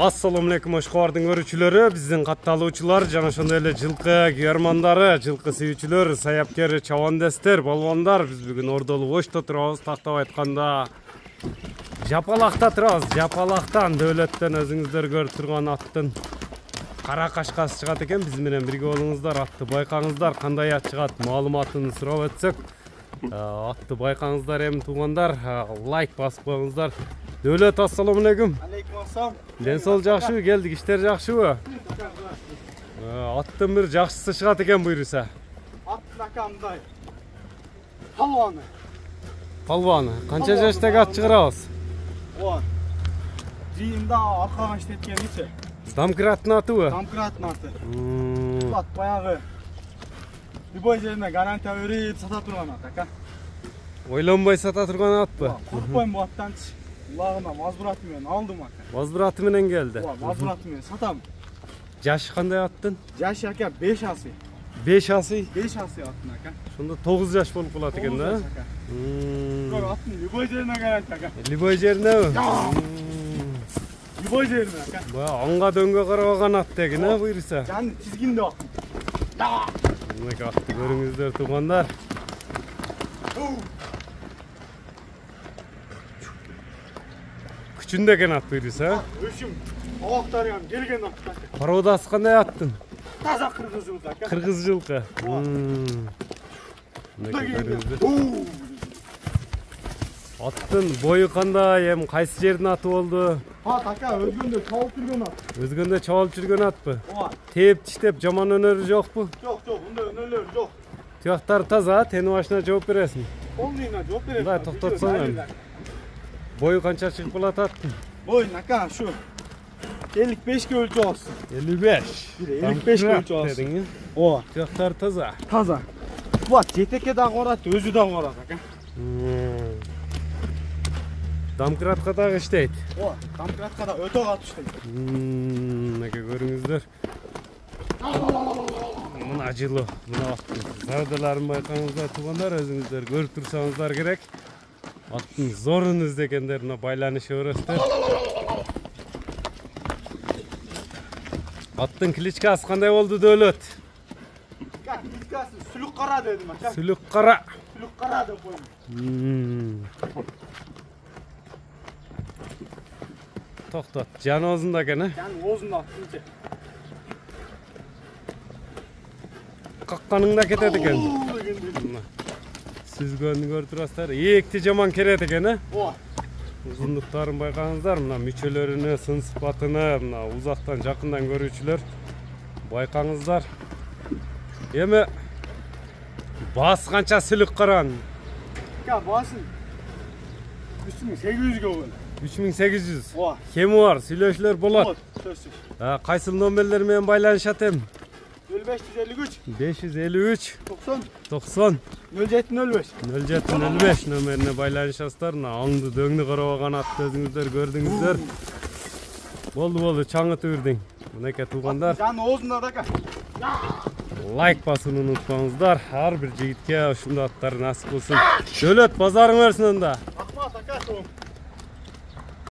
Assalamu alaikum oşqording görүүчүлөрү, биздин катталуучулар жана ошондой эле жылкы күйөрмандары, жылкы сүйүүчүлөр, саяпкер, чабандестер, балбандар, биз бүгүн Ордолук Ошто турабыз. Тактап айтканда Жапалакта турабыз. Жапалактан Дөөлөттөн өзүңүздөр көрүп турган аттын кара кашкасы чыгат экен. Биз менен бирге болуңуздар, атты байкаңыздар, кандай ат чыгат маалыматын сурап өтсөк. Атты байкаңыздар эми туугандар, лайк басып коюңуздар. Дөөлөт, ассаламу алейкум. Алейкум ассалам. Ден сол жакшыбы, келдик, иштер жакшыбы? Аттын бир жакшысы чыгат экен буйруса. Аттын ака мындай. Палваны. Палваны. Канча жаштагы ат чыгарабыз? Оор. Жыйында аркага иштеткеничи. Дамкраттын атыбы? Дамкраттын аты. Ат баягы. Любой жерине гарантия берип сата турган ат ака. Ойлонбой сата турган атпы? Коркпойм бу аттанчы. Лагына мазбураты менен алдым ака. Мазбураты менен келди. Мазбураты менен сатам. Жашы кандай аттын? Жашы ака 5 асый. 5 асый? 5 асый аттын ака. Ошондо 9 жаш болуп калат экен да? Көр аттын любой жерине гарантия ака. Любой жеринеби? Любой жерине ака. Бая аңга дөңгө карабаган ат деген, буйруса. Жаны тизгинде ат. Мынакей атты көрүңүздөр туугандар. Күчүндө экен ат буйруса. Өшүм оактары ham келген ат. Породасы кандай аттын? Таза кыргыз жылкы ака. Кыргыз жылкы. Мынакей көрүңүздөр. Аттын бою кандай, эми кайсы жердин аты болду? Ат ака өзгөндө чабып жүргөн ат. Өзгөндө чабып жүргөн атпы? Ооба. Тээп тиштеп жаман өнөрү жокпу? Жок, мындай өнөрлөр жок. Туяктары таза, тени башына жооп бересиң. Полныйына жооп берем. Мындай токтотсоң эми. Бою канча чыгып калат аттын? Бойун ака шу 55 өлчү алсын. 55. 55 өлчү алсын. Ооба. Туяктары таза. Таза. Бу жетекке дагы барат, өзү дагы барат ака. Дамкратка дагы иштейт. Ооба, дамкратка да өтө катып иштейт. Мынакей көрүңүздөр. Мына жылы, мына аттын саудаларын байкаңыздар туугандар, өзүңүздөр көрүп турсаңыздар керек. Аттын зорун издегендер мына байланыша бересиздер. Аттын кличкасы кандай болду Дөөлөт? Кличкасы Сүлүк кара дедим ака. Сүлүк кара. Сүлүк кара деп коюм. Токтот, жаны оозунда экен, Жаны оозунда аттынчы. Какканыңда кетет экен. Сүзгөнү көрүп турасыздар. Эекти жаман керет экен, Ооба. Узундуктарын байкаңыздар, мына мүчөлөрүнө, сын сыпатына, мына узактан жакындан көрүүчүлөр байкаңыздар. Эми басы канча сүлүк каран? Ака басын 3800 болду. 3800. Ооба. Кеми бар, сүйлөшүүлөр болот. Сөзсүз. Кайсыл номерлер менен байланышат эми? 0553 553 90 90 0705 0705 номерине байланышасыздар. Аңды дөңдү карабаган атты өзүңүздөр көрдүңүздөр. Болду, чаңытып үрдүң. Мынакей туугандар. Жаны оозунда ака. Лайк басууну унутпаңыздар. Ар бир жигитке ушундай аттар насип болсун. Дөөлөт, базарың берсин анда.